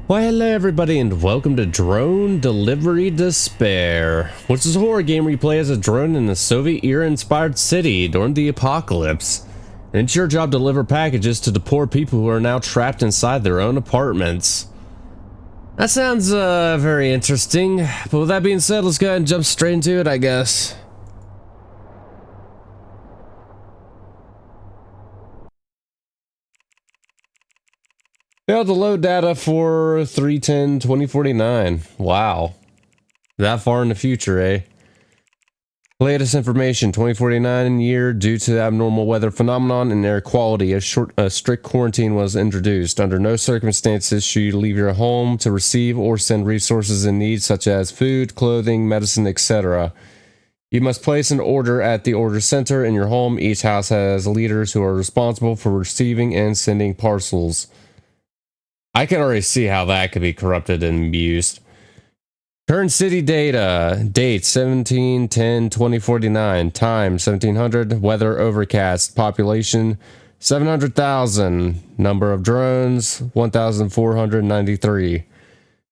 Why hello everybody and welcome to Drone Delivery Despair, which is a horror game where you play as a drone in a Soviet era inspired city during the apocalypse. And it's your job to deliver packages to the poor people who are now trapped inside their own apartments. That sounds very interesting, but with that being said, let's go ahead and jump straight into it, I guess. Failed to load data for 3/10/2049. Wow. That far in the future, eh? Latest information, 2049 year, due to the abnormal weather phenomenon and air quality, a strict quarantine was introduced. Under no circumstances should you leave your home to receive or send resources in need such as food, clothing, medicine, etc. You must place an order at the order center in your home. Each house has leaders who are responsible for receiving and sending parcels. I can already see how that could be corrupted and abused. Current city data. Date 17/10/2049. Time 1700. Weather overcast. Population 700,000. Number of drones 1,493.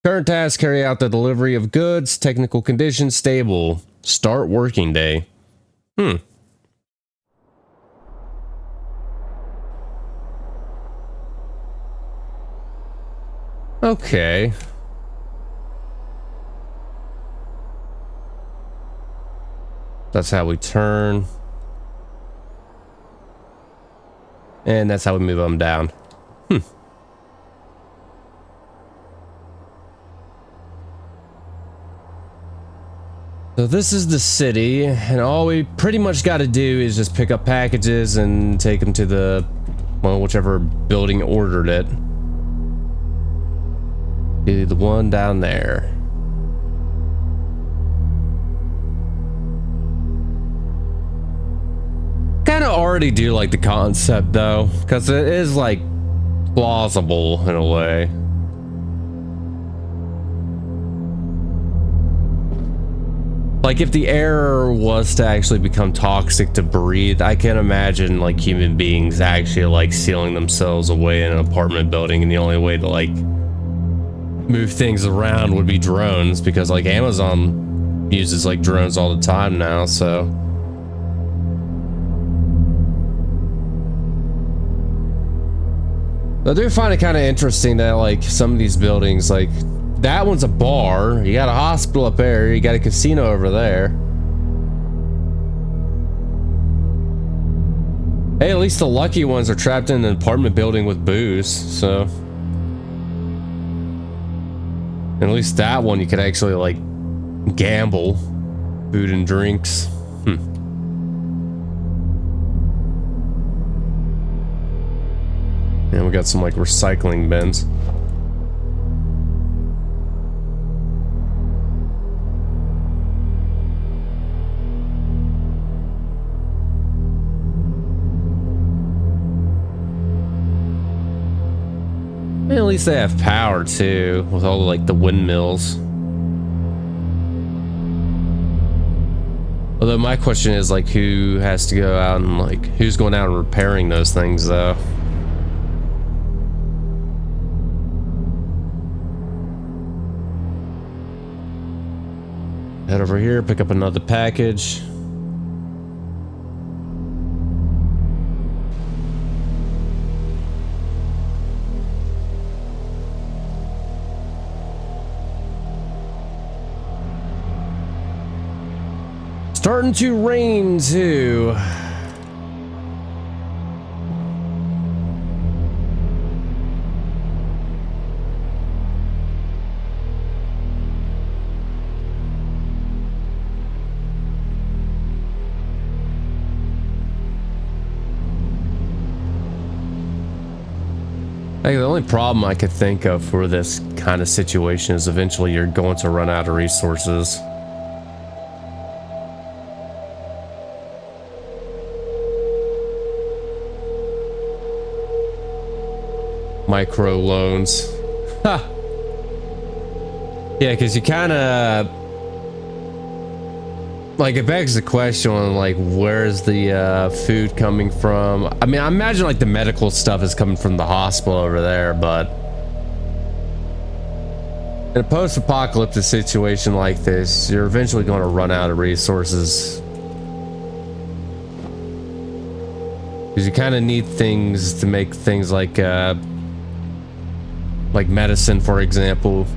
Current task: carry out the delivery of goods. Technical condition stable. Start working day. Okay. That's how we turn. And that's how we move them down. So this is the city, and all we pretty much got to do is just pick up packages and take them to the, well, whichever building ordered it. The one down there. Kind of already do like the concept though, because it is like plausible in a way. Like if the air was to actually become toxic to breathe, I can imagine like human beings actually like sealing themselves away in an apartment building, and the only way to like move things around would be drones, because like Amazon uses like drones all the time now. So I do find it kind of interesting that like some of these buildings, like that one's a bar, you got a hospital up there, you got a casino over there. Hey, at least the lucky ones are trapped in an apartment building with booze, so at least that one you could actually like gamble, food and drinks. And we got some like recycling bins. And at least they have power too, with all like the windmills. Although my question is like, who has to go out and like, who's going out and repairing those things though? Head over here, pick up another package. Starting to rain too. Like, the only problem I could think of for this kind of situation is eventually you're going to run out of resources. Micro loans. Ha! Yeah, because you kind of like, it begs the question on like, where's the food coming from? I mean, I imagine like the medical stuff is coming from the hospital over there, but In a post-apocalyptic situation like this, you're eventually going to run out of resources. Because you kind of need things to make things like medicine, for example.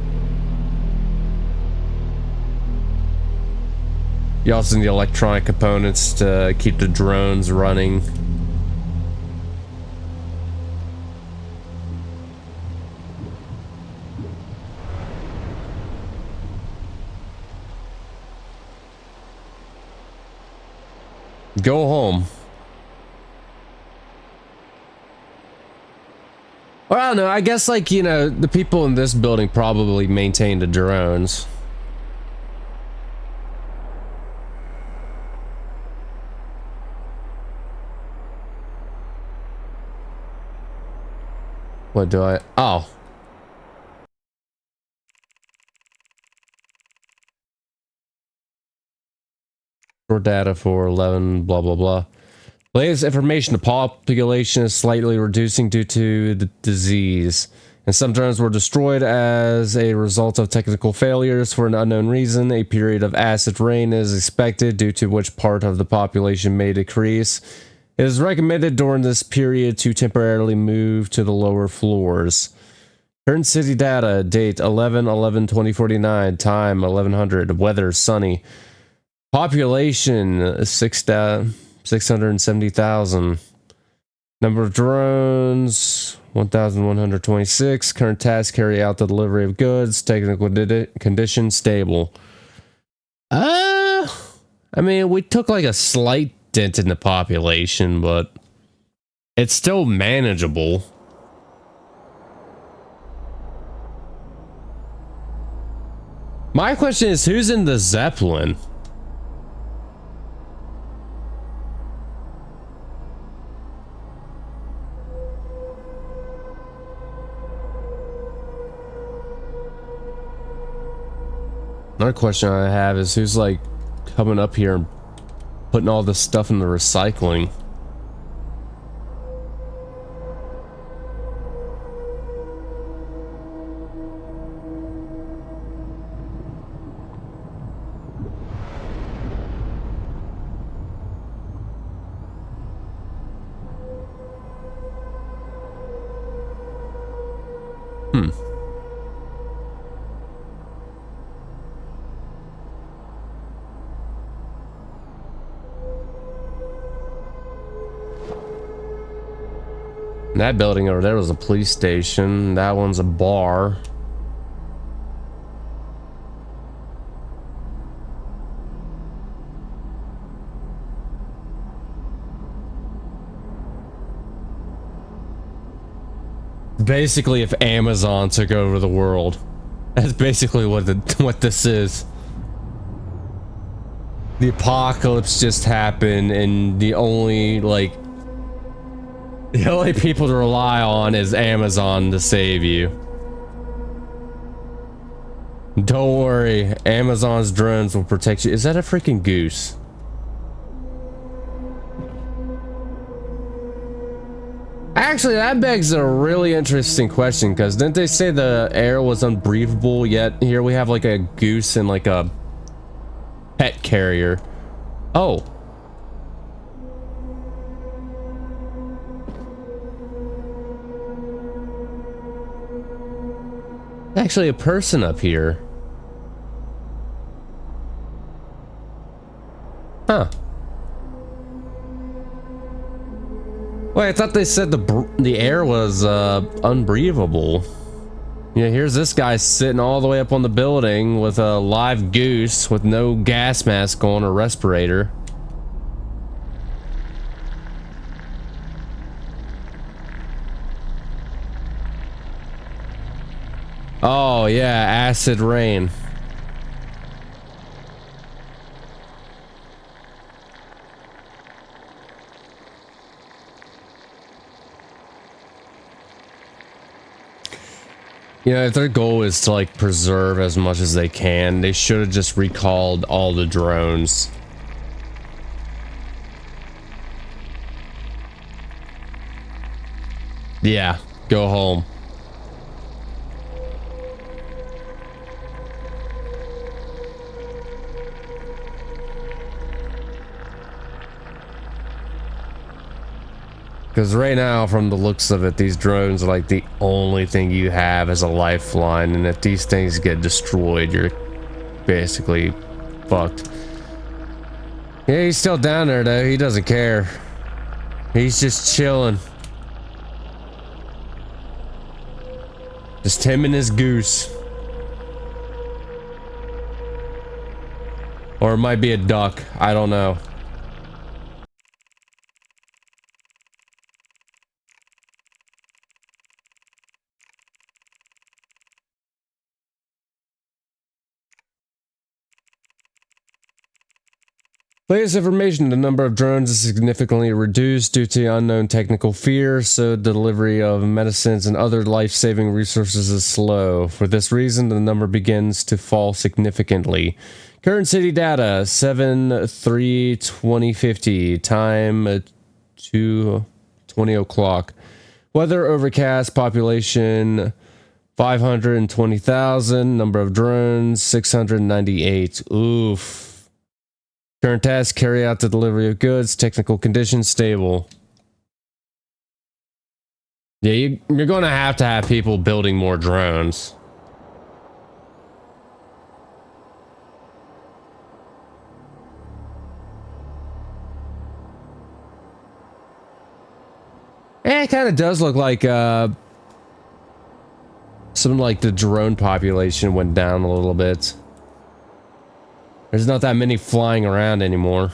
You also need electronic components to keep the drones running. Go home. Well, I don't know. I guess, like, you know, the people in this building probably maintain the drones. What do I... Oh. Store data for 11, blah, blah, blah. Latest information, the population is slightly reducing due to the disease. And some drones were destroyed as a result of technical failures for an unknown reason. A period of acid rain is expected, due to which part of the population may decrease. It is recommended during this period to temporarily move to the lower floors. Current city data, date 11/11/2049, time 1100, weather sunny. Population 670,000. Number of drones 1,126. Current task, carry out the delivery of goods. Technical condition stable. I mean, we took like a slight dent in the population, but it's still manageable. My question is, who's in the Zeppelin? Another question I have is, who's like coming up here and putting all this stuff in the recycling? That building over there was a police station. That one's a bar. Basically, if Amazon took over the world, that's basically what this is. The apocalypse just happened, and the only people to rely on is Amazon to save you. Don't worry, Amazon's drones will protect you. Is that a freaking goose? Actually, that begs a really interesting question, because didn't they say the air was unbreathable, yet here we have like a goose and like a pet carrier. Oh. Actually a person up here. Huh. Wait, I thought they said the air was unbreathable. Yeah, here's this guy sitting all the way up on the building with a live goose with no gas mask on or respirator. Oh yeah, acid rain. You know, if their goal is to like preserve as much as they can, they should have just recalled all the drones. Yeah, go home. Because right now, from the looks of it, these drones are like the only thing you have as a lifeline. And if these things get destroyed, you're basically fucked. Yeah, he's still down there though. He doesn't care. He's just chilling. Just him and his goose. Or it might be a duck. I don't know. Latest information, the number of drones is significantly reduced due to unknown technical fears, so delivery of medicines and other life-saving resources is slow. For this reason, the number begins to fall significantly. Current city data, 7/3/2050, time 2:20 o'clock. Weather overcast, population 520,000, number of drones 698. Oof. Current task, carry out the delivery of goods, technical conditions stable. Yeah, you're going to have people building more drones. Yeah, it kind of does look like some like the drone population went down a little bit. There's not that many flying around anymore.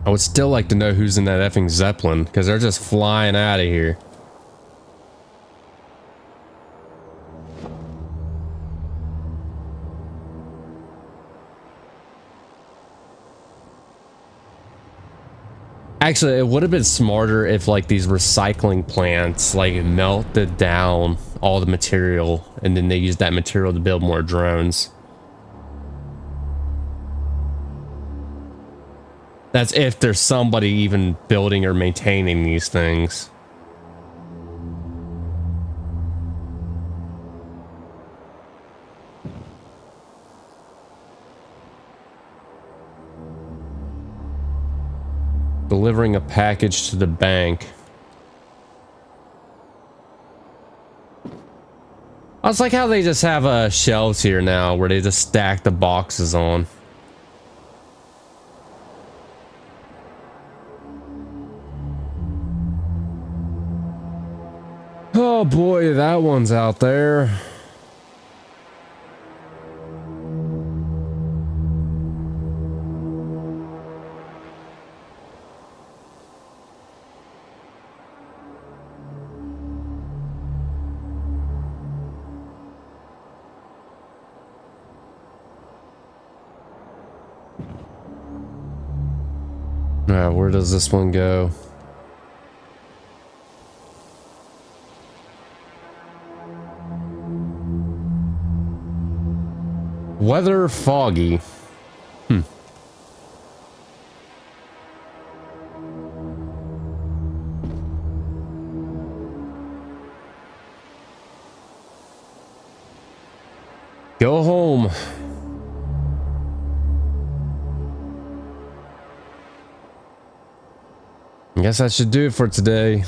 I would still like to know who's in that effing Zeppelin, because they're just flying out of here. Actually, it would have been smarter if like these recycling plants like melted down all the material and then they used that material to build more drones. That's if there's somebody even building or maintaining these things. Delivering a package to the bank. I was like how they just have shelves here now where they just stack the boxes on. Oh boy, that one's out there. Where does this one go? Weather foggy. Go home. I guess that should do it for today.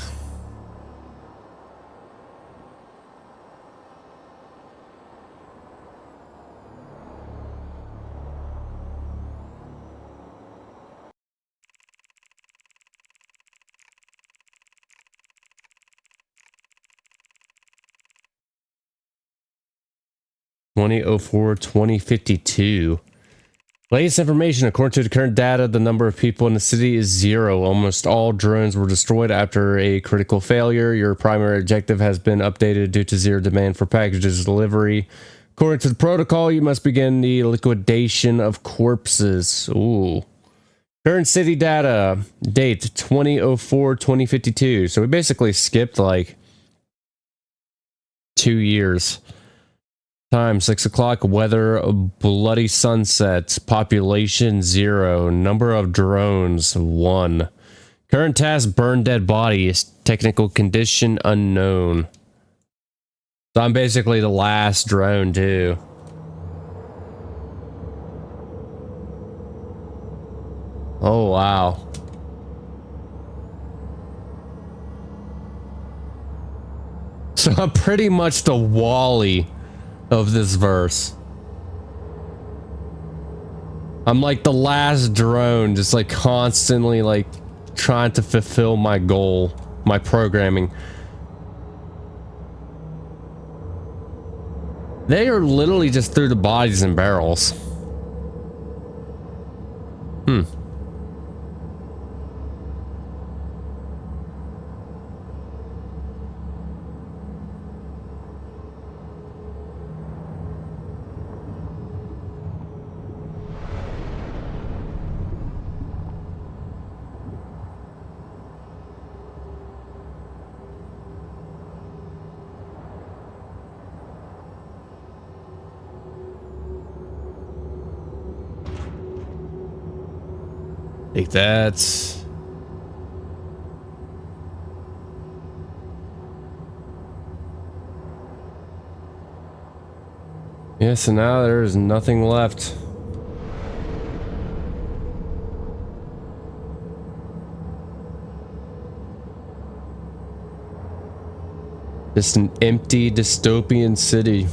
(2004-2052). Latest information, according to the current data, the number of people in the city is 0. Almost all drones were destroyed after a critical failure. Your primary objective has been updated due to zero demand for packages delivery. According to the protocol, you must begin the liquidation of corpses. Ooh. Current city data, date 2004-2052. So we basically skipped like 2 years. Time 6 o'clock. Weather bloody sunset. Population 0. Number of drones 1. Current task burn dead bodies. Technical condition unknown. So I'm basically the last drone too. Oh wow. So I'm pretty much the Wall-E of this verse. I'm like the last drone, just like constantly like trying to fulfill my goal, my programming. They are literally just through the bodies and barrels. Hmm. Take that. Yeah, so now there's nothing left. Just an empty dystopian city.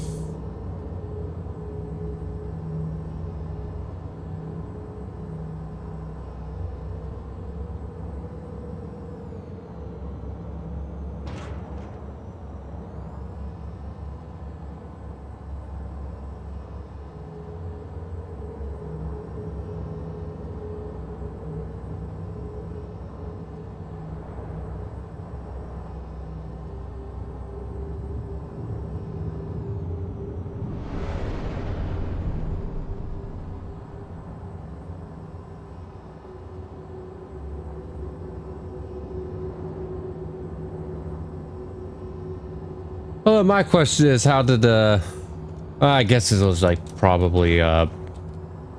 Well, my question is, how did I guess it was like probably the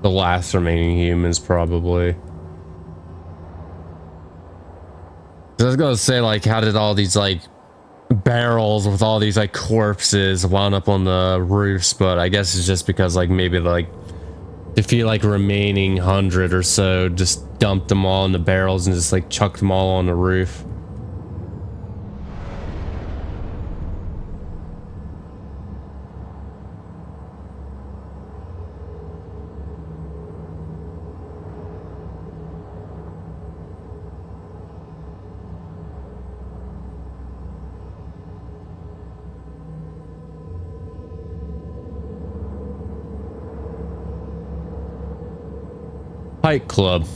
last remaining humans, probably. I was gonna say, like, how did all these like barrels with all these like corpses wound up on the roofs? But I guess it's just because like maybe like the few like remaining 100 or so just dumped them all in the barrels and just like chucked them all on the roof. Fight Club.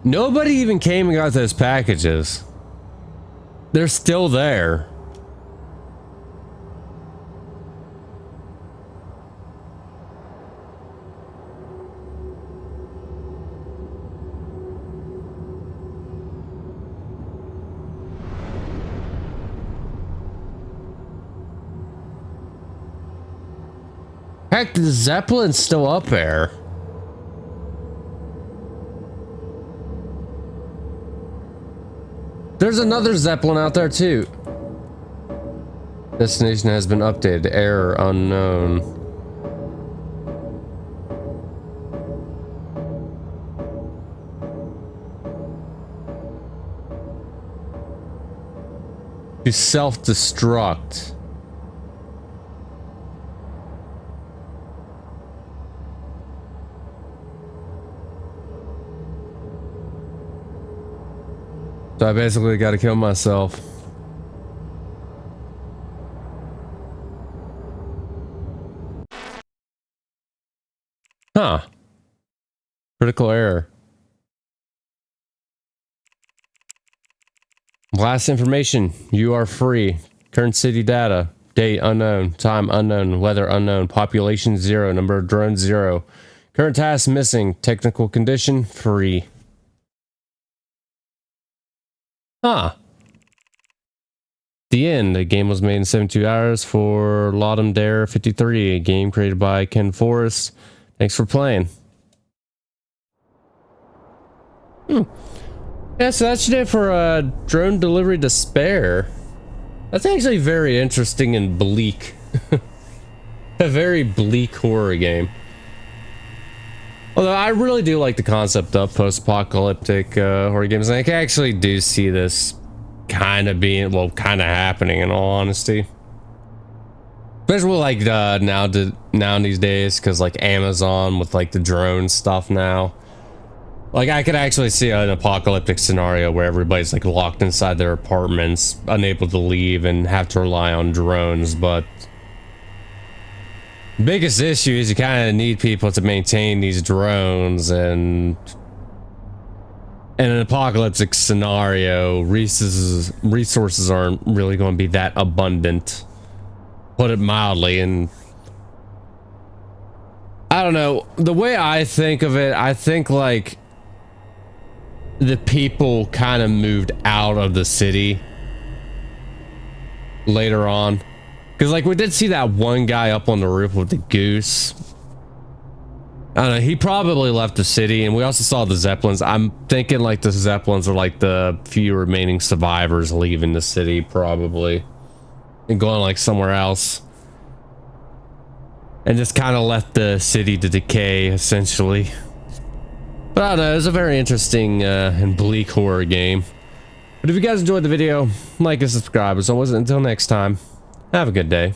Nobody even came and got those packages. They're still there. Heck, the Zeppelin's still up there. There's another Zeppelin out there too. Destination has been updated. Error unknown. To self-destruct. So I basically got to kill myself. Huh. Critical error. Last information. You are free. Current city data. Date unknown. Time unknown. Weather unknown. Population 0. Number of drones 0. Current task missing. Technical condition free. Huh. The end. The game was made in 72 hours for Laudum Dare 53, a game created by Ken Forrest. Thanks for playing. Yeah, so that's it for Drone Delivery Despair. That's actually very interesting and bleak. A very bleak horror game. Although I really do like the concept of post-apocalyptic horror games. And I actually do see this kind of being, well, kind of happening in all honesty. Especially like now these days, because like Amazon with like the drone stuff now. Like I could actually see an apocalyptic scenario where everybody's like locked inside their apartments, unable to leave and have to rely on drones, but biggest issue is you kind of need people to maintain these drones, and in an apocalyptic scenario, resources aren't really going to be that abundant, put it mildly. And I don't know, the way I think of it, I think like the people kind of moved out of the city later on. Because, like, we did see that one guy up on the roof with the goose. I don't know, he probably left the city, and we also saw the Zeppelins. I'm thinking, like, the Zeppelins are, like, the few remaining survivors leaving the city, probably. And going, like, somewhere else. And just kind of left the city to decay, essentially. But I don't know, it was a very interesting and bleak horror game. But if you guys enjoyed the video, like and subscribe. As always, until next time, have a good day.